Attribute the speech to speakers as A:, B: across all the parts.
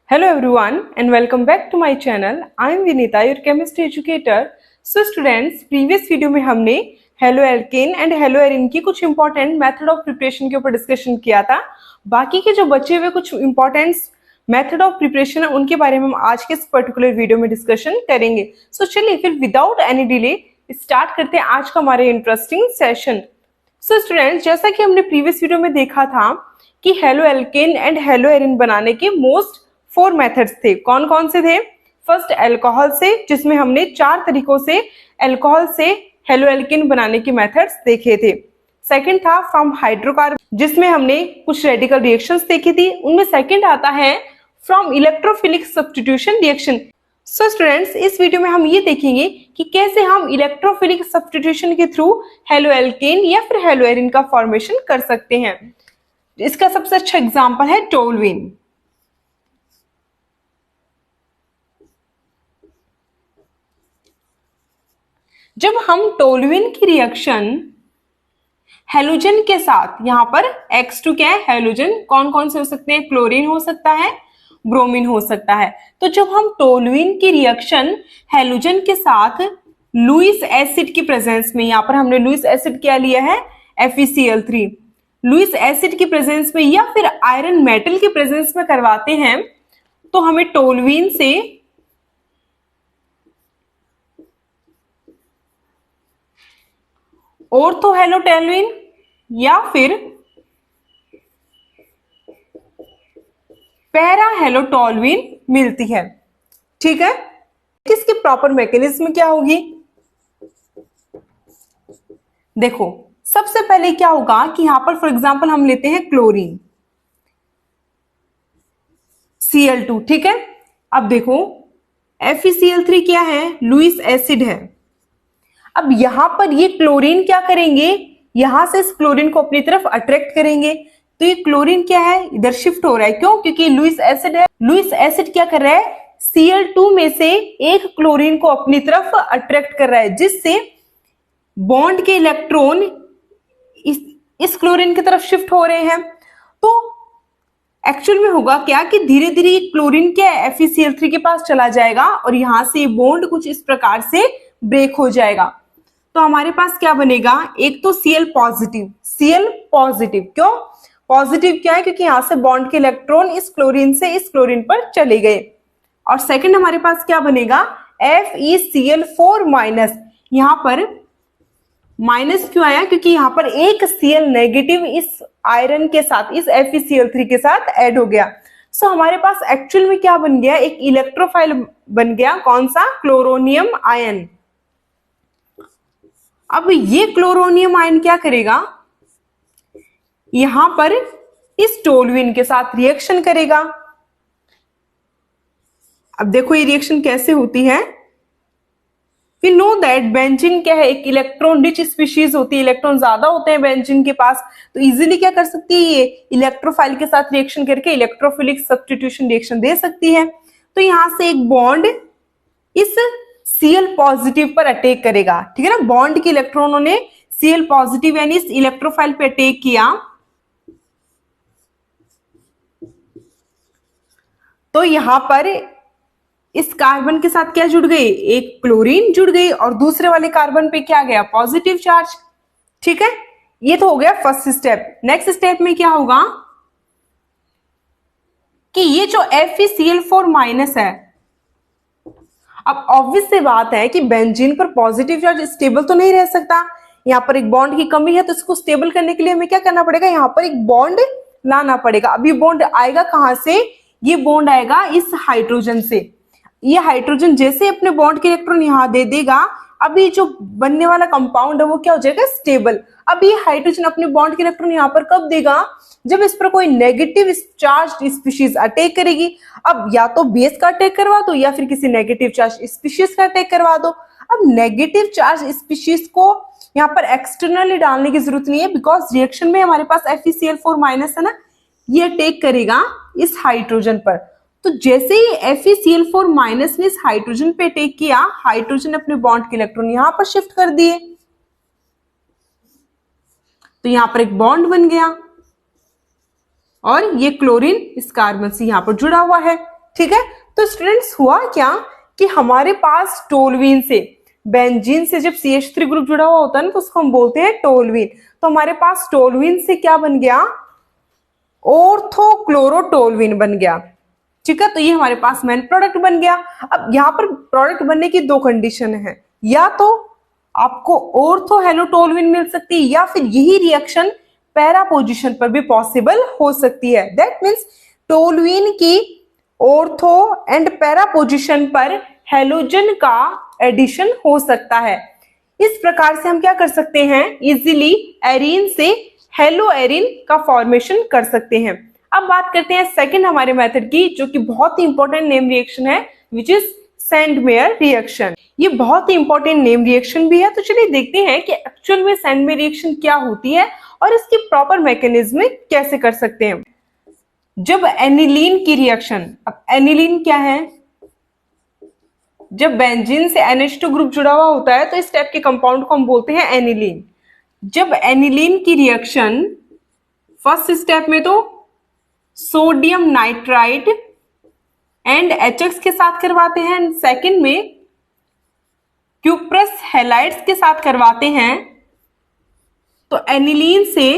A: Hello everyone and welcome back to my channel. I am Vinita, your chemistry educator. So students, previous video में हमने halo alkane and halo Erin की कुछ important method of preparation के ऊपर discussion किया था। बाकी के जो बचे हुए कुछ इंपॉर्टेंट मेथड ऑफ प्रिपरेशन है उनके बारे में हम आज के इस पर्टिकुलर वीडियो में डिस्कशन करेंगे। सो चलिए फिर विदाउट एनी डिले स्टार्ट करते हैं आज का हमारे इंटरेस्टिंग सेशन। सो स्टूडेंट्स, जैसा कि हमने प्रीवियस वीडियो में देखा था कि halo alkane and halo Erin बनाने के मोस्ट 4 मेथड्स थे। कौन कौन से थे? फर्स्ट अल्कोहल से, जिसमें हमने 4 तरीकों से अल्कोहल से हेलो एल्केन बनाने की मेथड्स देखे थे। सेकंड था फ्रॉम हाइड्रोकार्बन, जिसमें हमने कुछ रेडिकल रिएक्शंस देखी थी। उनमें सेकंड आता है from electrophilic substitution reaction. So students, इस वीडियो में हम ये देखेंगे कि कैसे हम इलेक्ट्रोफिलिक सब्स्टिट्यूशन के थ्रू हेलो एल्केन या फिर हेलो एरिन का फॉर्मेशन कर सकते हैं। इसका सबसे अच्छा एग्जाम्पल है टोलुइन। जब हम टोलुइन की रिएक्शन हेलोजन के साथ, यहां पर X2 क्या है? हेलोजन। कौन कौन से हो सकते हैं? क्लोरीन हो सकता है, ब्रोमीन हो सकता है। तो जब हम टोलुइन की रिएक्शन हेलोजन के साथ लुईस एसिड की प्रेजेंस में, यहां पर हमने लुईस एसिड क्या लिया है? FeCl3। लुईस एसिड की प्रेजेंस में या फिर आयरन मेटल की प्रेजेंस में करवाते हैं तो हमें टोलुइन से ऑर्थो हेलो टोलुइन या फिर पैरा हेलो टोलुइन मिलती है। ठीक है, इसकी प्रॉपर मैकेनिज्म क्या होगी? देखो, सबसे पहले क्या होगा कि यहां पर फॉर एग्जांपल हम लेते हैं क्लोरीन Cl2। ठीक है, अब देखो FeCl3 क्या है? लुईस एसिड है। अब यहां पर ये क्लोरीन क्या करेंगे? यहां से इस क्लोरीन को अपनी तरफ अट्रैक्ट करेंगे। तो ये क्लोरीन क्या है? इधर शिफ्ट हो रहा है। क्यों? क्योंकि लुईस एसिड है। लुईस एसिड क्या कर रहा है? Cl2 में से एक क्लोरीन को अपनी तरफ अट्रैक्ट कर रहा है, जिससे बॉन्ड के इलेक्ट्रॉन इस क्लोरीन की तरफ शिफ्ट हो रहे हैं। तो एक्चुअल में होगा क्या कि धीरे धीरे क्लोरीन क्या है? FeCl3 के पास चला जाएगा और यहां से बॉन्ड कुछ इस प्रकार से ब्रेक हो जाएगा। तो हमारे पास क्या बनेगा? एक तो Cl पॉजिटिव। Cl पॉजिटिव क्यों पॉजिटिव? क्या है? क्योंकि यहां से बॉन्ड के इलेक्ट्रॉन इस क्लोरीन से इस क्लोरीन पर चले गए। और सेकंड हमारे पास क्या बनेगा? FeCl4 minus. यहां पर माइनस क्यों आया? क्योंकि यहां पर एक Cl नेगेटिव इस आयरन के साथ, इस FeCl3 के साथ ऐड हो गया। सो हमारे पास एक्चुअल में क्या बन गया? एक इलेक्ट्रोफाइल बन गया। कौन सा? Chloronium ion. अब ये क्लोरोनियम आयन क्या करेगा? यहां पर इस टोलुइन के साथ रिएक्शन करेगा। अब देखो ये रिएक्शन कैसे होती है। वी नो दैट बेंजीन क्या है? एक इलेक्ट्रॉन रिच स्पीशीज होती है, इलेक्ट्रॉन ज्यादा होते हैं बेंजीन के पास। तो इजीली क्या कर सकती है? ये इलेक्ट्रोफाइल के साथ रिएक्शन करके इलेक्ट्रोफिलिक सब्स्टिट्यूशन रिएक्शन दे सकती है। तो यहां से एक बॉन्ड इस Cl पॉजिटिव पर अटैक करेगा। ठीक है ना, बॉन्ड के इलेक्ट्रॉनों ने Cl पॉजिटिव यानी इस इलेक्ट्रोफाइल पे अटैक किया। तो यहां पर इस कार्बन के साथ क्या जुड़ गई? एक क्लोरीन जुड़ गई और दूसरे वाले कार्बन पे क्या गया? Positive charge. ठीक है, ये तो हो गया फर्स्ट स्टेप। नेक्स्ट स्टेप में क्या होगा कि ये जो FeCl4 माइनस है, अब ऑब्वियस सी बात है कि बेंजीन पर पॉजिटिव चार्ज स्टेबल तो नहीं रह सकता। यहां पर एक बॉन्ड की कमी है, तो इसको स्टेबल करने के लिए हमें क्या करना पड़ेगा? यहां पर एक बॉन्ड लाना पड़ेगा। अब ये बॉन्ड आएगा कहां से? ये बॉन्ड आएगा इस हाइड्रोजन से। ये हाइड्रोजन जैसे अपने बॉन्ड के इलेक्ट्रॉन यहां दे देगा, अब ये जो बनने वाला कंपाउंड है वो क्या हो जाएगा? स्टेबल। अब ये हाइड्रोजन अपने बॉन्ड के इलेक्ट्रॉन यहां पर कब देगा? जब इस पर कोई नेगेटिव चार्ज स्पीशीज अटैक करेगी। अब या तो बेस का अटैक करवा दो या फिर किसी नेगेटिव चार्ज स्पीशीज का अटैक करवा दो। अब नेगेटिव चार्ज स्पीशीज को यहाँ पर एक्सटर्नली डालने की जरूरत नहीं है, बिकॉज रिएक्शन में हमारे पास FeCl4 माइनस है ना, ये अटैक करेगा इस हाइड्रोजन पर। तो जैसे ही FeCl4 माइनस ने इस हाइड्रोजन पे अटैक किया, हाइड्रोजन अपने बॉन्ड के इलेक्ट्रॉन यहां पर शिफ्ट कर दिए। तो यहां पर एक बॉन्ड बन गया और ये क्लोरीन इस कार्बन से यहां पर जुड़ा हुआ है। ठीक है। तो स्टूडेंट्स हुआ क्या कि हमारे पास टोलुइन से बेंजीन से जब CH3 ग्रुप जुड़ा हुआ होता है ना तो उसको हम बोलते हैं टोलुइन। तो हमारे पास टोलुइन से क्या बन गया, ऑर्थोक्लोरोटोलुइन बन गया, ठीक है। तो ये हमारे पास मेन प्रोडक्ट बन गया। अब यहाँ पर प्रोडक्ट बनने की दो कंडीशन है, या तो आपको ऑर्थोहेलोटोलुइन मिल सकती है या फिर यही रिएक्शन पैरा पोजीशन पर भी पॉसिबल हो सकती है। दैट मीन्स टोलुइन की ऑर्थो एंड पैरा पोजीशन पर हेलोजन का एडिशन हो सकता है। इस प्रकार से हम क्या कर सकते हैं, इजीली एरीन से हेलो एरीन का फॉर्मेशन कर सकते हैं। अब बात करते हैं सेकंड हमारे मेथड की, जो कि बहुत ही इंपॉर्टेंट नेम रिएक्शन है, विच इज सैंडमेयर रिएक्शन। ये बहुत ही इंपॉर्टेंट नेम रिएक्शन भी है। तो चलिए देखते हैं कि एक्चुअल में सैंडमेयर रिएक्शन क्या होती है और इसकी प्रॉपर मैकेनिज्म कैसे कर सकते हैं। जब एनिलीन की रिएक्शन, अब एनिलीन क्या है, जब बेंजीन से NH2 ग्रुप जुड़ा हुआ होता है तो इस टाइप के कंपाउंड को हम बोलते हैं एनिलीन। जब एनिलीन की रिएक्शन फर्स्ट स्टेप में तो सोडियम नाइट्राइट एंड HX के साथ करवाते हैं, एंड सेकंड में क्यूप्रस हैलाइड्स के साथ करवाते हैं, तो एनिलीन से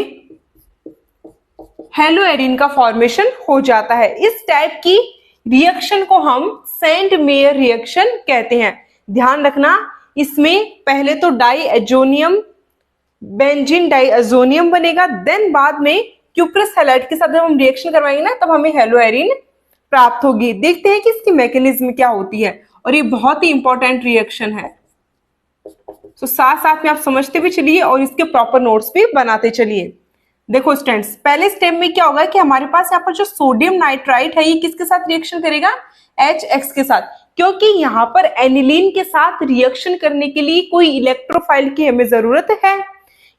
A: हेलो एरीन का फॉर्मेशन हो जाता है। इस टाइप की रिएक्शन को हम सैंडमेयर रिएक्शन कहते हैं। ध्यान रखना, इसमें पहले तो डाईएजोनियम बेंजीन डाईएजोनियम बनेगा, देन बाद में क्यूप्रस हैलाइड के साथ जब हम रिएक्शन करवाएंगे ना तब हमें हेलो एरीन प्राप्त होगी। देखते हैं कि इसकी मैकेनिज्म क्या होती है, और ये बहुत ही इंपॉर्टेंट रिएक्शन है। तो साथ साथ में आप समझते भी चलिए और इसके प्रॉपर नोट्स भी बनाते चलिए। देखो स्टूडेंट्स, पहले स्टेप में क्या होगा कि हमारे पास यहाँ पर जो सोडियम नाइट्राइट है ये किसके साथ रिएक्शन करेगा, HX के साथ, क्योंकि यहाँ पर एनिलीन के साथ रिएक्शन करने के लिए कोई इलेक्ट्रोफाइल की हमें जरूरत है।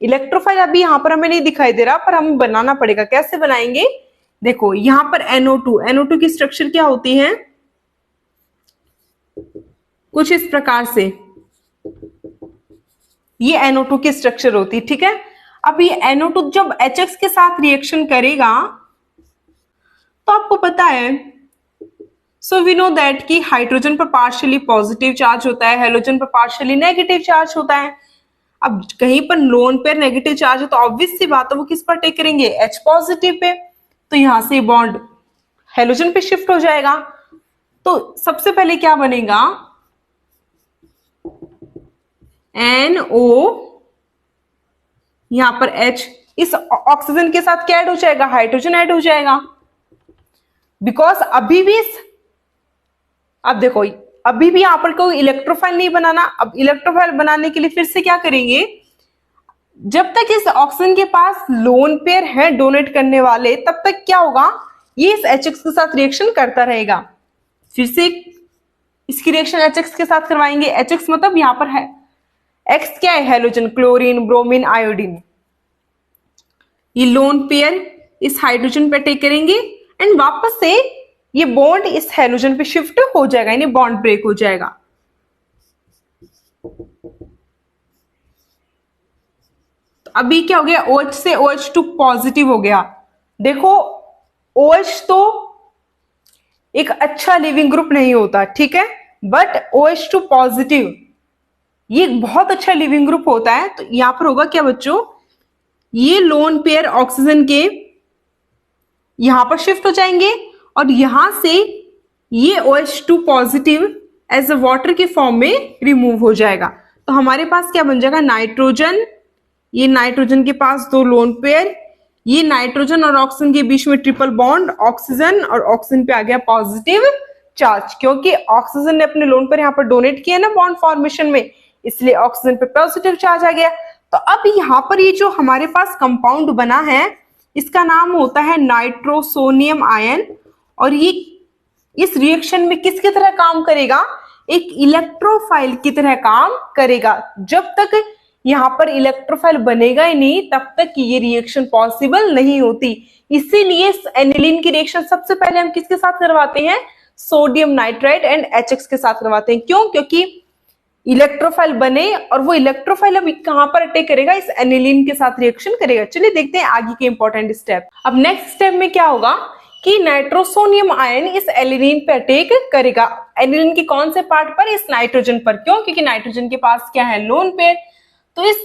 A: इलेक्ट्रोफाइल अभी यहाँ पर हमें नहीं दिखाई दे रहा, पर हमें बनाना पड़ेगा। कैसे बनाएंगे, देखो यहाँ पर NO2 की स्ट्रक्चर क्या होती है, कुछ इस प्रकार से ये NO2 की स्ट्रक्चर होती है, ठीक है। अब ये NO2 जब HX के साथ रिएक्शन करेगा तो आपको पता है, सो वी नो दैट कि हाइड्रोजन पर पार्शियली पॉजिटिव चार्ज होता है, हेलोजन पर पार्शियली नेगेटिव चार्ज होता है। अब कहीं पर लोन पेयर नेगेटिव चार्ज है तो ऑब्वियस सी बात है वो किस पर टेक करेंगे, H पॉजिटिव पे। तो यहां से बॉन्ड हेलोजन पे शिफ्ट हो जाएगा। तो सबसे पहले क्या बनेगा, NO, यहां पर H, इस ऑक्सीजन के साथ क्या ऐड हो जाएगा, हाइड्रोजन ऐड हो जाएगा। बिकॉज अभी भी अब देखो अभी भी यहां पर कोई इलेक्ट्रोफाइल नहीं बनाना। अब इलेक्ट्रोफाइल बनाने के लिए फिर से क्या करेंगे, जब तक इस ऑक्सीजन के पास लोन पेयर है डोनेट करने वाले, तब तक क्या होगा, ये इस HX के साथ रिएक्शन करता रहेगा। फिर से इसकी रिएक्शन HX के साथ करवाएंगे। HX मतलब यहां पर है X क्या है, हेलोजन, क्लोरीन, ब्रोमीन, आयोडीन। ये लोन पेयर इस हाइड्रोजन पे टेक करेंगे एंड वापस से ये बॉन्ड इस हेलोजन पे शिफ्ट हो जाएगा, यानी बॉन्ड ब्रेक हो जाएगा। तो अभी क्या हो गया, OH से OH2 पॉजिटिव हो गया। देखो OH तो एक अच्छा लिविंग ग्रुप नहीं होता, ठीक है, बट OH2 पॉजिटिव ये एक बहुत अच्छा लिविंग ग्रुप होता है। तो यहां पर होगा क्या बच्चों, ये लोन पेयर ऑक्सीजन के यहां पर शिफ्ट हो जाएंगे और यहां से ये OH2 positive as a water के फॉर्म में रिमूव हो जाएगा। तो हमारे पास क्या बन जाएगा, नाइट्रोजन, ये नाइट्रोजन के पास दो लोन पेयर, ये नाइट्रोजन और ऑक्सीजन के बीच में ट्रिपल बॉन्ड, ऑक्सीजन और ऑक्सीजन पे आ गया पॉजिटिव चार्ज, क्योंकि ऑक्सीजन ने अपने लोन पेयर यहाँ पर डोनेट किया ना बॉन्ड फॉर्मेशन में, इसलिए ऑक्सीजन पे पॉजिटिव चार्ज आ गया। तो अब यहाँ पर ये जो हमारे पास कंपाउंड बना है इसका नाम होता है नाइट्रोसोनियम आयन, और ये इस रिएक्शन में किसकी तरह काम करेगा, एक इलेक्ट्रोफाइल की तरह काम करेगा। जब तक यहाँ पर इलेक्ट्रोफाइल बनेगा ही नहीं तब तक ये रिएक्शन पॉसिबल नहीं होती। इसीलिए एनिलीन की रिएक्शन सबसे पहले हम किसके साथ करवाते हैं, सोडियम नाइट्राइट एंड HX के साथ करवाते हैं। क्यों, क्योंकि इलेक्ट्रोफाइल बने और वो इलेक्ट्रोफाइल अब कहां पर अटैक करेगा, इस एनिलीन के साथ रिएक्शन करेगा। चलिए देखते हैं आगे के इंपॉर्टेंट स्टेप। अब नेक्स्ट स्टेप में क्या होगा कि नाइट्रोसोनियम आयन इस एलिनिन पे अटैक करेगा। एलिनिन के कौन से पार्ट पर? इस नाइट्रोजन पर। क्यों? क्योंकि नाइट्रोजन के पास क्या है? Lone pair. तो इस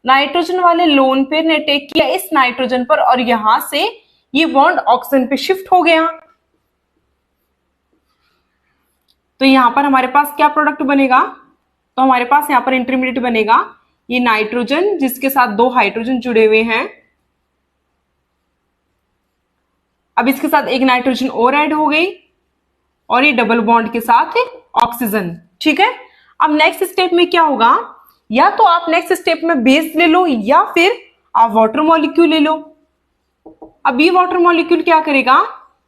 A: नाइट्रोजन वाले लोन पेयर ने अटैक किया इस नाइट्रोजन पर और यहां से ये बॉन्ड ऑक्सीजन पे शिफ्ट हो गया। तो यहां पर हमारे पास क्या प्रोडक्ट बनेगा? तो हमारे पास यहां पर इंटरमीडिएट बनेगा ये नाइट्रोजन जिसके साथ 2 हाइड्रोजन जुड़े हुए हैं। अब इसके साथ एक नाइट्रोजन और ऐड हो गई और ये डबल बॉन्ड के साथ ऑक्सीजन। ठीक है, अब नेक्स्ट स्टेप में क्या होगा? या तो आप नेक्स्ट स्टेप में बेस ले लो या फिर आप वाटर मॉलिक्यूल ले लो। अब ये वाटर मॉलिक्यूल क्या करेगा?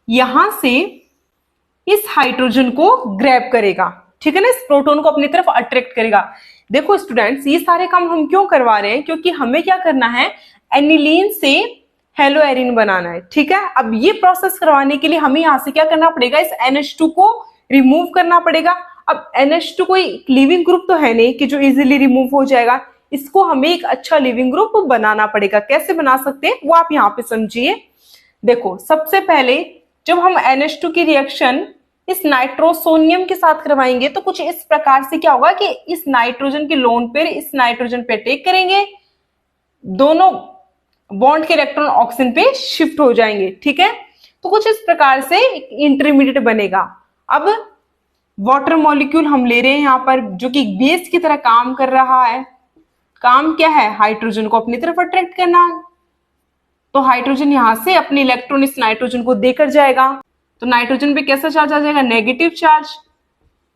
A: यहां से इस हाइड्रोजन को ग्रैब करेगा। ठीक है ना, इस प्रोटॉन को अपनी तरफ अट्रैक्ट करेगा। देखो स्टूडेंट्स, ये सारे काम हम क्यों करवा रहे हैं? क्योंकि हमें क्या करना है? एनिलीन से हेलोएरिन बनाना है। ठीक है, अब ये प्रोसेस करवाने के लिए हमें यहां से क्या करना पड़ेगा? इस NH2 को रिमूव करना पड़ेगा। अब NH2 कोई लिविंग ग्रुप तो है नहीं कि जो इजीली रिमूव हो जाएगा। इसको हमें एक अच्छा लिविंग ग्रुप बनाना पड़ेगा। कैसे बना सकते हैं वो आप यहाँ पे समझिए। देखो, सबसे पहले जब हम NH2 की रिएक्शन इस नाइट्रोसोनियम के साथ करवाएंगे तो कुछ इस प्रकार से क्या होगा कि इस नाइट्रोजन के लोन पेयर इस नाइट्रोजन पे अटैक करेंगे, दोनों बॉन्ड के इलेक्ट्रॉन ऑक्सीजन पे शिफ्ट हो जाएंगे। ठीक है, तो कुछ इस प्रकार से इंटरमीडिएट बनेगा। अब वाटर मॉलिक्यूल हम ले रहे हैं यहाँ पर जो कि बेस की तरह काम कर रहा है। काम क्या है? हाइड्रोजन को अपनी तरफ अट्रैक्ट करना। तो हाइड्रोजन यहां से अपने इलेक्ट्रॉन इस नाइट्रोजन को देकर जाएगा। तो नाइट्रोजन पे कैसा चार्ज आ जाएगा? Negative charge.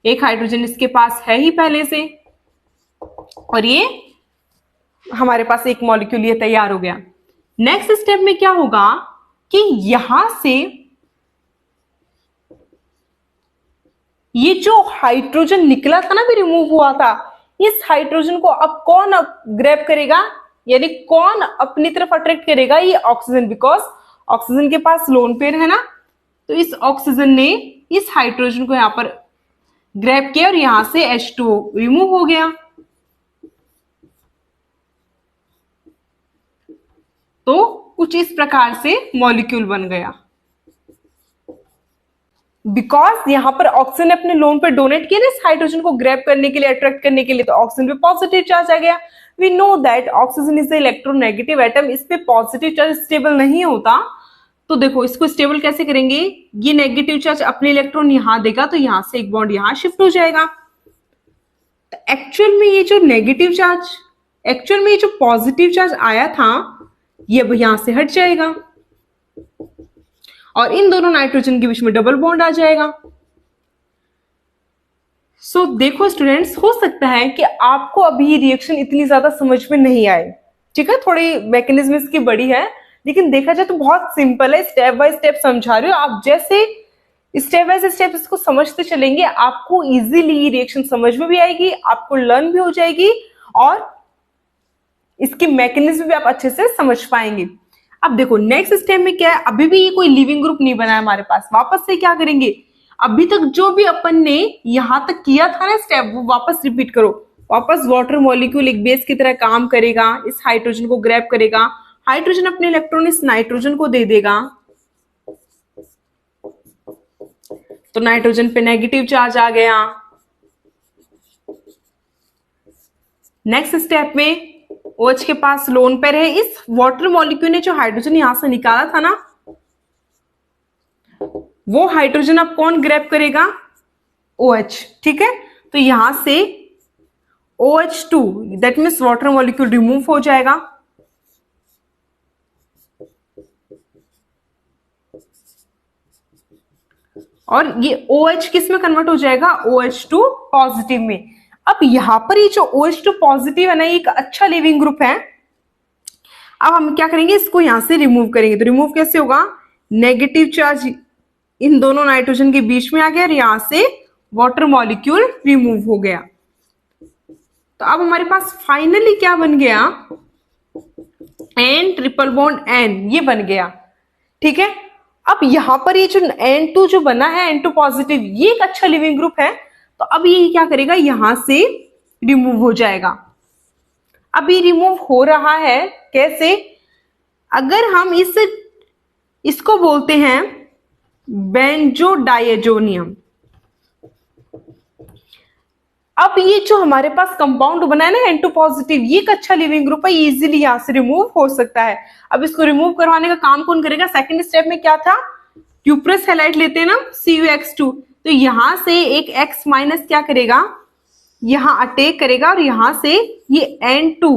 A: एक हाइड्रोजन इसके पास है ही पहले से और ये हमारे पास एक मॉलिक्यूल ये तैयार हो गया। नेक्स्ट स्टेप में क्या होगा कि यहां से ये जो हाइड्रोजन निकला था ना, भी रिमूव हुआ था, इस हाइड्रोजन को अब कौन ग्रैब करेगा? यानी कौन अपनी तरफ अट्रैक्ट करेगा? ये ऑक्सीजन, बिकॉज ऑक्सीजन के पास लोन पेयर है ना। तो इस ऑक्सीजन ने इस हाइड्रोजन को यहां पर ग्रैब किया और यहां से H2O रिमूव हो गया। तो कुछ इस प्रकार से मॉलिक्यूल बन गया। बिकॉज यहां पर ऑक्सीजन ने अपने लोन पर डोनेट किया ना इस हाइड्रोजन को ग्रैब करने के लिए, अट्रैक्ट करने के लिए, तो ऑक्सीजन पे पॉजिटिव चार्ज आ गया। We know that oxygen is electronegative atom, इस पे पॉजिटिव चार्ज स्टेबल नहीं होता। तो देखो इसको स्टेबल कैसे करेंगे? ये नेगेटिव चार्ज अपने इलेक्ट्रॉन यहां देगा तो यहां से एक बॉन्ड यहां शिफ्ट हो जाएगा। तो एक्चुअल में ये जो नेगेटिव चार्ज, एक्चुअल में ये जो पॉजिटिव चार्ज आया था ये अब यहां से हट जाएगा और इन दोनों नाइट्रोजन के बीच में डबल बॉन्ड आ जाएगा। सो देखो स्टूडेंट्स, हो सकता है कि आपको अभी रिएक्शन इतनी ज्यादा समझ में नहीं आए। ठीक है, थोड़ी मैकेनिज्म इसकी बड़ी है, लेकिन देखा जाए तो बहुत सिंपल है। स्टेप बाय स्टेप समझा रही हूँ। आप जैसे स्टेप बाय स्टेप इसको समझते चलेंगे आपको इजीली ये रिएक्शन समझ में भी आएगी, आपको लर्न भी हो जाएगी और इसके मैकेनिज्म भी आप अच्छे से समझ पाएंगे। अब देखो नेक्स्ट स्टेप में क्या है? अभी भी ये कोई लिविंग ग्रुप नहीं बना है हमारे पास। वापस से क्या करेंगे? अभी तक जो भी अपन ने यहां तक किया था ना स्टेप, वो वापस रिपीट करो। वापस वाटर मॉलिक्यूल एक बेस की तरह काम करेगा, इस हाइड्रोजन को ग्रैब करेगा, हाइड्रोजन अपने इलेक्ट्रॉन इस नाइट्रोजन को दे देगा, तो नाइट्रोजन पे नेगेटिव चार्ज आ गया। नेक्स्ट स्टेप में OH के पास लोन पेयर है, इस वाटर मॉलिक्यूल ने जो हाइड्रोजन यहां से निकाला था ना, वो हाइड्रोजन अब कौन ग्रैब करेगा? OH। ठीक है, तो यहां से OH2 that means water molecule remove हो जाएगा और ये OH किस में कन्वर्ट हो जाएगा? OH2 पॉजिटिव में। अब यहां पर ये जो OH2 पॉजिटिव है ना, ये एक अच्छा लिविंग ग्रुप है। अब हम क्या करेंगे? इसको यहां से रिमूव करेंगे। तो रिमूव कैसे होगा? नेगेटिव चार्ज इन दोनों नाइट्रोजन के बीच में आ गया और यहां से वाटर मॉलिक्यूल रिमूव हो गया। तो अब हमारे पास फाइनली क्या बन गया? N ट्रिपल बॉन्ड N, ये बन गया। ठीक है, अब यहां पर ये जो N2 जो बना है, N2 पॉजिटिव, ये एक अच्छा लिविंग ग्रुप है। तो अब ये क्या करेगा? यहां से रिमूव हो जाएगा। अब ये रिमूव हो रहा है कैसे? अगर हम इसको बोलते हैं बेंजोडाइएजोनियम। अब ये जो हमारे पास कंपाउंड बना है ना N2 पॉजिटिव, ये एक अच्छा लिविंग ग्रुप है, इजीली यहाँ से रिमूव हो सकता है। अब इसको रिमूव करवाने का काम कौन करेगा? सेकंड स्टेप में क्या था, क्यूप्रस हैलाइड लेते हैं ना CuX2, तो यहां से एक X माइनस क्या करेगा, यहां अटैक करेगा और यहां से ये N2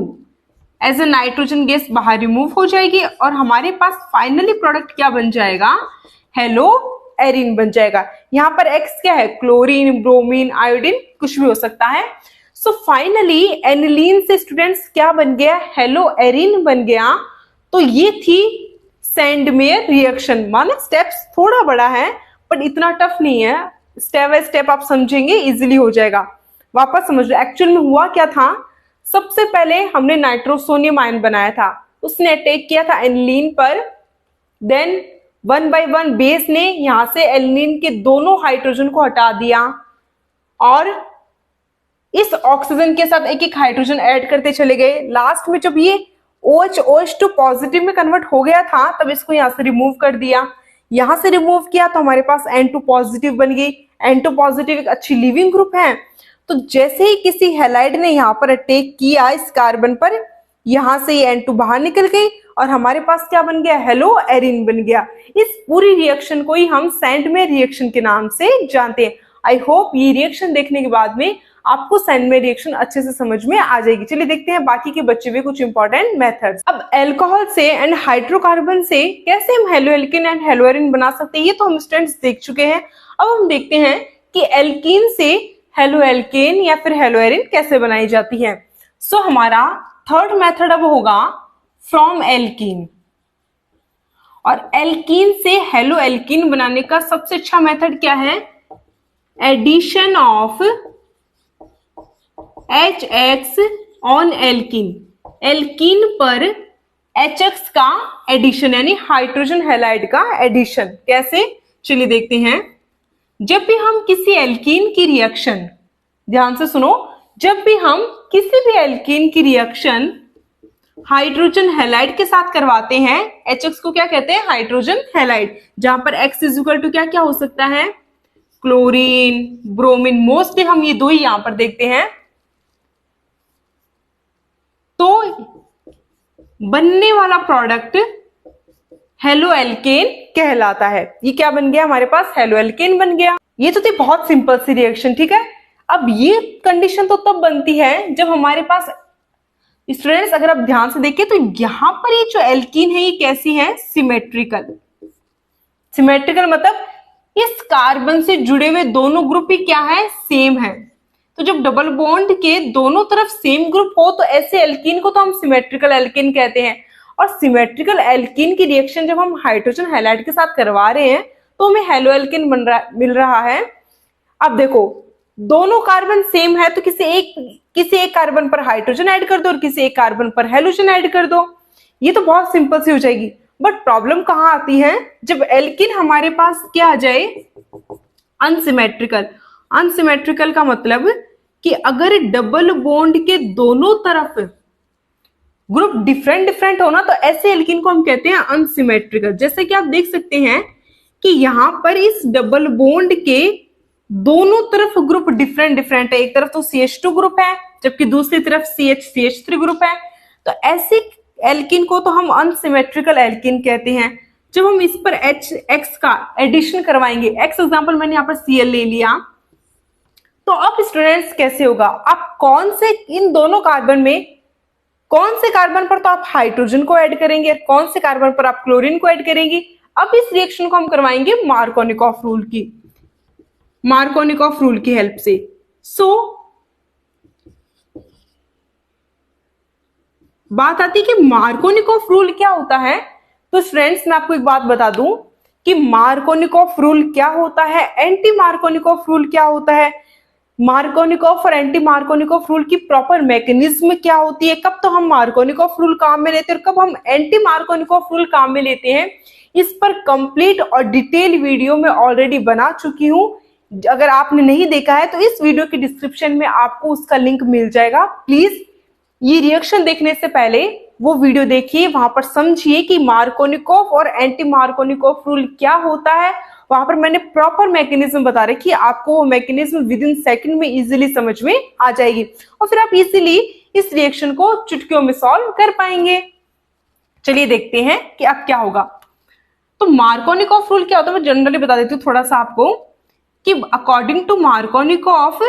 A: as a nitrogen gas बाहर रिमूव हो जाएगी और हमारे पास फाइनली प्रोडक्ट क्या बन जाएगा, हेलो एरिन बन जाएगा। यहाँ पर X क्या है, क्लोरीन, ब्रोमीन, आयोडीन, कुछ भी हो सकता है। सो फाइनली एनिलीन से स्टूडेंट्स क्या बन गया, हेलो एरिन बन गया। तो ये थी सैंडमेयर रिएक्शन। माना स्टेप्स थोड़ा बड़ा है बट इतना टफ नहीं है, स्टेप बाय स्टेप आप समझेंगे इजिली हो जाएगा। वापस समझ लो एक्चुअल में हुआ क्या था। सबसे पहले हमने नाइट्रोसोनियम आयन बनाया था, उसने अटैक किया था एनिलीन पर, देन 1 by 1 बेस ने यहां से एलिनिन के दोनों हाइड्रोजन को हटा दिया और इस ऑक्सीजन के साथ एक एक हाइड्रोजन ऐड करते चले गए। लास्ट में जब ये OH पॉजिटिव में कन्वर्ट हो गया था तब इसको यहां से रिमूव कर दिया। यहां से रिमूव किया तो हमारे पास N2 पॉजिटिव बन गई। N2 पॉजिटिव एक अच्छी लिविंग ग्रुप है। तो जैसे ही किसी हैलाइड ने यहाँ पर अटैक किया इस कार्बन पर, यहां से ये N2 बाहर निकल गई और हमारे पास क्या बन गया, हेलो एरिन बन गया। इस पूरी रिएक्शन को ही हम सैंडमेयर रिएक्शन के नाम से जानते हैं। आई होप ये रिएक्शन देखने के बाद में आपको सैंडमेयर रिएक्शन अच्छे से समझ में आ जाएगी। चलिए देखते हैं बाकी के बच्चे हुए कुछ इंपॉर्टेंट मेथड्स। अब एल्कोहल से एंड हाइड्रोकार्बन से कैसे हम halo alkene and halo arene बना सकते हैं, ये तो हम स्टूडेंट्स देख चुके हैं। अब हम देखते हैं कि एल्कीन से हेलो एल्केन या फिर हेलो एरिन कैसे बनाई जाती है। सो हमारा थर्ड मेथड अब होगा फ्रॉम एल्कीन, और एल्कीन से हेलो एल्कीन बनाने का सबसे अच्छा मेथड क्या है, addition of HX on alkene. Alkene पर HX का एडिशन यानी हाइड्रोजन हैलाइड का एडिशन। कैसे, चलिए देखते हैं। जब भी हम किसी एल्कीन की रिएक्शन, ध्यान से सुनो, जब भी हम किसी भी एल्कीन की रिएक्शन हाइड्रोजन हैलाइड के साथ करवाते हैं, HX को क्या कहते हैं, हाइड्रोजन हैलाइड, जहां पर X इज इक्वल टू क्या क्या हो सकता है, क्लोरीन, ब्रोमीन, मोस्टली हम ये दो ही यहां पर देखते हैं। तो बनने वाला प्रोडक्ट हेलो एल्केन कहलाता है। ये क्या बन गया हमारे पास, हेलो एल्केन बन गया। ये तो थी बहुत सिंपल सी रिएक्शन, ठीक है। अब ये कंडीशन तो तब बनती है जब हमारे पास, स्टूडेंट्स अगर आप ध्यान से देखें तो यहां पर ये जो एल्कीन है ये कैसी है, सिमेट्रिकल। सिमेट्रिकल मतलब इस कार्बन से जुड़े हुए दोनों ग्रुप ही क्या है, सेम है। तो जब डबल बॉन्ड के दोनों तरफ सेम ग्रुप हो तो ऐसे एल्कीन को तो हम सिमेट्रिकल एल्कीन कहते हैं। और सिमेट्रिकल एल्कीन की रिएक्शन जब हम हाइड्रोजन हैलाइड के साथ करवा रहे हैं तो हमें हेलो एल्कीन मिल रहा है। अब देखो दोनों कार्बन सेम है तो किसी एक कार्बन पर हाइड्रोजन ऐड कर दो और किसी एक कार्बन पर हेलोजन ऐड कर दो, ये तो बहुत सिंपल सी हो जाएगी। बट प्रॉब्लम कहां आती है, जब एल्कीन हमारे पास क्या आ जाए, अनसिमेट्रिकल। अनसिमेट्रिकल का मतलब कि अगर डबल बॉन्ड के दोनों तरफ ग्रुप डिफरेंट हो ना तो ऐसे एल्कीन को हम कहते हैं अनसिमेट्रिकल। जैसे कि आप देख सकते हैं कि यहां पर इस डबल बॉन्ड के दोनों तरफ ग्रुप डिफरेंट है। एक तरफ तो CH2 ग्रुप है जबकि दूसरी तरफ CH3 ग्रुप है। तो ऐसे एल्कीन को तो हम अनसिमेट्रिकल एल्कीन कहते हैं। जब हम इस पर HX का एडिशन करवाएंगे, X एग्जांपल मैंने यहाँ पर Cl ले लिया, तो अब स्टूडेंट्स कैसे होगा, आप कौन से इन दोनों कार्बन में कौन से कार्बन पर तो आप हाइड्रोजन को ऐड करेंगे, कौन से कार्बन पर आप क्लोरीन को ऐड करेंगे। अब इस रिएक्शन को हम करवाएंगे मार्कोनिकॉफ रूल की हेल्प से। बात आती है कि मार्कोनिकॉफ रूल क्या होता है। तो फ्रेंड्स मैं आपको एक बात बता दूं कि मार्कोनिकॉफ रूल क्या होता है, एंटी मार्कोनिकॉफ रूल क्या होता है, मार्कोनिकॉफ और एंटी मार्कोनिकॉफ रूल की प्रॉपर मैकेनिज्म क्या होती है, कब तो हम मार्कोनिकॉफ रूल काम में लेते हैं और कब हम एंटी मार्कोनिकॉफ रूल काम में लेते हैं, इस पर कंप्लीट और डिटेल वीडियो में ऑलरेडी बना चुकी हूं। अगर आपने नहीं देखा है तो इस वीडियो के डिस्क्रिप्शन में आपको उसका लिंक मिल जाएगा। प्लीज ये रिएक्शन देखने से पहले वो वीडियो देखिए, वहां पर समझिए कि मार्कोनिकॉफ और एंटी मार्कोनिकॉफ रूल क्या होता है वहां पर मैंने प्रॉपर मैकेनिज्म बता रखी है, आपको वो मैकेनिज्म विद इन सेकंड में इजीली समझ में आ जाएगी और फिर आप इजीली इस रिएक्शन को चुटकियों में सॉल्व कर पाएंगे। चलिए देखते हैं कि अब क्या होगा। तो मार्कोनिकॉफ रूल क्या होता है, मैं जनरली बता देती हूँ थोड़ा सा आपको कि अकॉर्डिंग टू मार्कोनिकॉफ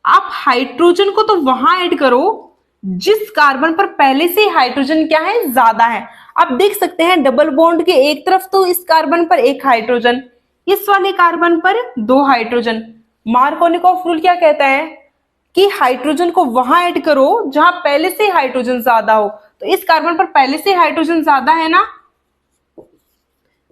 A: आप हाइड्रोजन को तो वहां ऐड करो जिस कार्बन पर पहले से हाइड्रोजन क्या है, ज्यादा है। आप देख सकते हैं डबल बॉन्ड के एक तरफ तो इस कार्बन पर एक हाइड्रोजन, इस वाले कार्बन पर 2 हाइड्रोजन। मार्कोनिकॉफ रूल क्या कहता है कि हाइड्रोजन को वहां ऐड करो जहां पहले से हाइड्रोजन ज्यादा हो। तो इस कार्बन पर पहले से हाइड्रोजन ज्यादा है ना,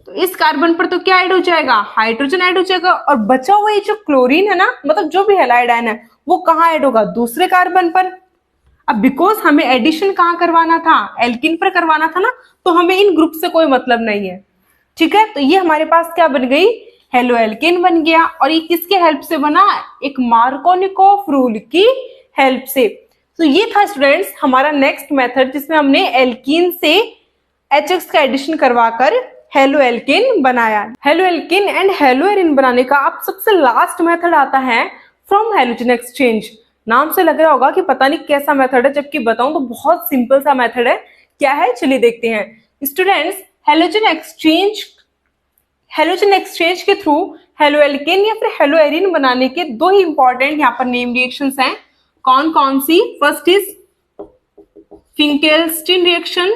A: तो इस कार्बन पर तो क्या ऐड हो जाएगा, हाइड्रोजन ऐड हो जाएगा और बचा हुआ ये जो क्लोरीन है ना, मतलब जो भी हैलाइड आयन है वो कहाँ ऐड होगा, दूसरे कार्बन पर। अब बिकॉज हमें एडिशन कहाँ करवाना था, एल्किन पर करवाना था ना, तो हमें इन ग्रुप से कोई मतलब नहीं है। ठीक है, तो ये हमारे पास क्या बन गई, हेलो एल्केन बन गया। और ये किसके हेल्प से बना, एक मार्कोनिकॉफ रूल की हेल्प से। तो ये था स्टूडेंट्स हमारा नेक्स्ट मेथड जिसमें हमने एल्कीन से HX का एडिशन करवाकर हेलो एल्केन बनाया। Halo alkane and halo Erin बनाने का अब सबसे लास्ट मेथड आता है फ्रॉम हैलोजन एक्सचेंज। नाम से लग रहा होगा कि पता नहीं कैसा मेथड है, जबकि बताऊं तो बहुत सिंपल सा मेथड है। क्या है, चलिए देखते हैं स्टूडेंट्स। हैलोजन एक्सचेंज के थ्रू हेलो एल्केन या फिर हेलो एरिन बनाने के 2 ही इंपॉर्टेंट यहाँ पर नेम रिएक्शंस हैं। कौन कौन सी, first is Finkelstein reaction,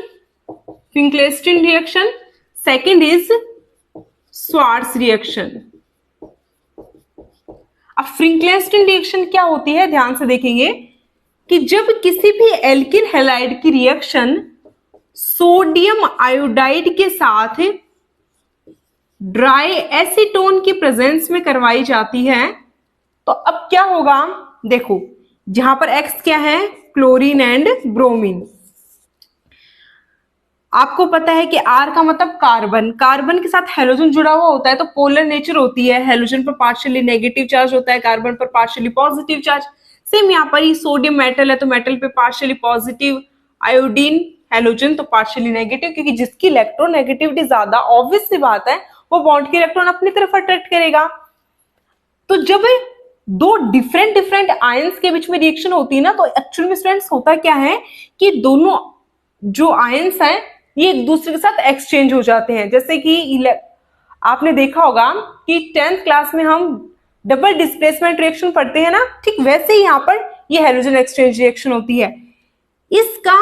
A: second is Swarts reaction. अब फिंकेल्स्टीन रिएक्शन क्या होती है, ध्यान से देखेंगे कि जब किसी भी एल्किल हैलाइड की रिएक्शन सोडियम आयोडाइड के साथ ड्राई एसीटोन की प्रेजेंस में करवाई जाती है, तो अब क्या होगा, देखो जहां पर X क्या है, क्लोरीन एंड ब्रोमीन। आपको पता है कि R का मतलब कार्बन, कार्बन के साथ हेलोजन जुड़ा हुआ होता है तो पोलर नेचर होती है, हेलोजन पर पार्शियली नेगेटिव चार्ज होता है, कार्बन पर पार्शियली पॉजिटिव चार्ज। सेम यहाँ पर ही सोडियम मेटल है तो मेटल पे पार्शियली पॉजिटिव, आयोडीन हेलोजन तो पार्शियली नेगेटिव, क्योंकि जिसकी इलेक्ट्रोनेगेटिविटी ज्यादा, ऑब्वियस सी बात है वो बॉन्ड के इलेक्ट्रॉन अपनी तरफ अट्रैक्ट करेगा। तो जब 2 डिफरेंट आयंस के बीच में रिएक्शन होती है ना, तो एक्चुअल में स्टूडेंट्स होता क्या है कि दोनों जो आयंस हैं ये एक दूसरे के साथ एक्सचेंज हो जाते हैं। जैसे कि आपने देखा होगा कि 10th क्लास में हम डबल डिस्प्लेसमेंट रिएक्शन पढ़ते हैं ना, ठीक वैसे ही यहाँ पर ये हैलोजन एक्सचेंज रिएक्शन होती है। इसका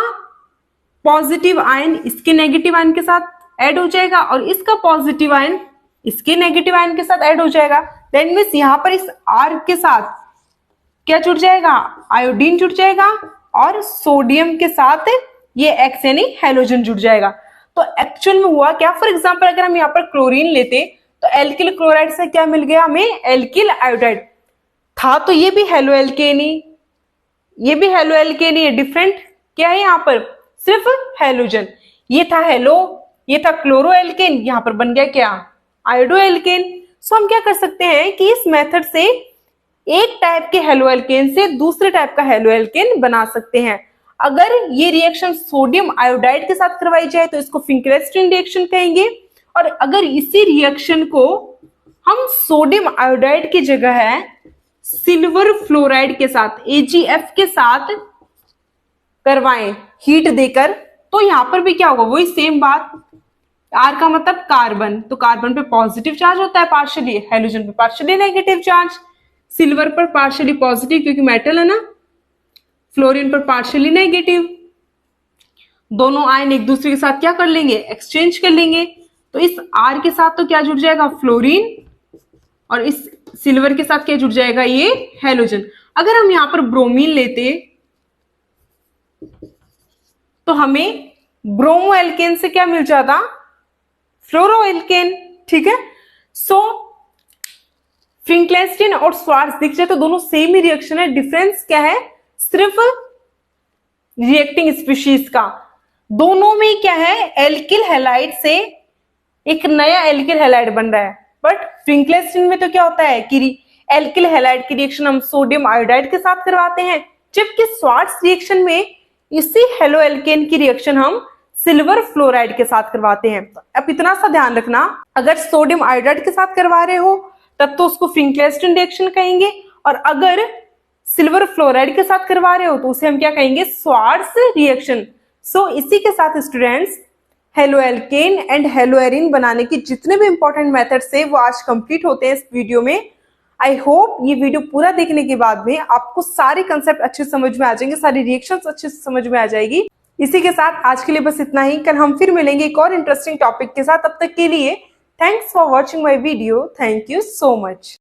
A: पॉजिटिव आयन इसके नेगेटिव आयन के साथ ऐड हो जाएगा और इसका पॉजिटिव आयन इसके नेगेटिव आयन के साथ ऐड हो जाएगा। दैट मीन्स यहाँ पर इस R के साथ क्या जुड़ जाएगा, आयोडीन जुड़ जाएगा और सोडियम के साथ ये X यानी हेलोजन जुड़ जाएगा। तो एक्चुअल में हुआ क्या, फॉर एग्जांपल अगर हम यहाँ पर क्लोरीन लेते तो एल्किल क्लोराइड से क्या मिल गया हमें, एल्किल आयोडाइड था, तो ये भी हेलो एल्केनी, ये भी हेलो एल्केनी है। डिफरेंट क्या है यहाँ पर, सिर्फ हेलोजन। ये था हेलो, ये था क्लोरो एल्केन, यहाँ पर बन गया क्या, आयोडो एल्केन। सो हम क्या कर सकते हैं कि इस मेथड से एक टाइप के हेलो एल्केन से दूसरे टाइप का हेलो एल्केन बना सकते हैं। अगर ये रिएक्शन सोडियम आयोडाइड के साथ करवाई जाए तो इसको फिंकेल्स्टीन रिएक्शन कहेंगे, और अगर इसी रिएक्शन को हम सोडियम आयोडाइड की जगह है सिल्वर फ्लोराइड के साथ AgF के साथ करवाएं हीट देकर, तो यहां पर भी क्या होगा, वही सेम बात। R का मतलब कार्बन, तो कार्बन पे पॉजिटिव चार्ज होता है पार्शियली, हेलोजन पे पार्शियली नेगेटिव चार्ज, सिल्वर पर पार्शियली पॉजिटिव क्योंकि मेटल है ना, फ्लोरीन पर पार्शियली नेगेटिव। दोनों आयन एक दूसरे के साथ क्या कर लेंगे, एक्सचेंज कर लेंगे। तो इस R के साथ तो क्या जुड़ जाएगा, फ्लोरीन, और इस सिल्वर के साथ क्या जुड़ जाएगा, ये हेलोजन। अगर हम यहां पर ब्रोमीन लेते तो हमें ब्रोमो एल्केन से क्या मिल जाता, फ्लोरो एल्केन। ठीक है, सो फिंकेल्स्टीन और स्वार्ट्ज दिख जाए तो दोनों सेम ही रिएक्शन है, डिफरेंस क्या है, सिर्फ रिएक्टिंग स्पीशीज का। दोनों में क्या है, एल्किल हैलाइड से एक नया एल्किल हैलाइड बन रहा है, बट फिंकेल्स्टीन में तो क्या होता है कि एल्किल हैलाइड की रिएक्शन हम सोडियम आयोडाइड के साथ करवाते हैं, जबकि स्वार्ट्ज रिएक्शन में इसी हेलो एल्केन की रिएक्शन हम सिल्वर फ्लोराइड के साथ करवाते हैं। अब इतना सा ध्यान रखना, अगर सोडियम आयोडाइड के साथ करवा रहे हो तब तो उसको फिंक्लेस्टन रिएक्शन कहेंगे, और अगर सिल्वर फ्लोराइड के साथ करवा रहे हो तो उसे हम क्या कहेंगे, स्वार्ट्स रिएक्शन। सो इसी के साथ स्टूडेंट्स हेलोएल्केन एंड हेलोएरिन बनाने के जितने भी इंपॉर्टेंट मेथड्स है वो आज कंप्लीट होते हैं इस वीडियो में। आई होप ये वीडियो पूरा देखने के बाद में आपको सारे कंसेप्ट अच्छे समझ में आ जाएंगे, सारी रिएक्शंस अच्छे से समझ में आ जाएगी। इसी के साथ आज के लिए बस इतना ही। कल हम फिर मिलेंगे एक और इंटरेस्टिंग टॉपिक के साथ। तब तक के लिए thanks for watching my video. Thank you so much.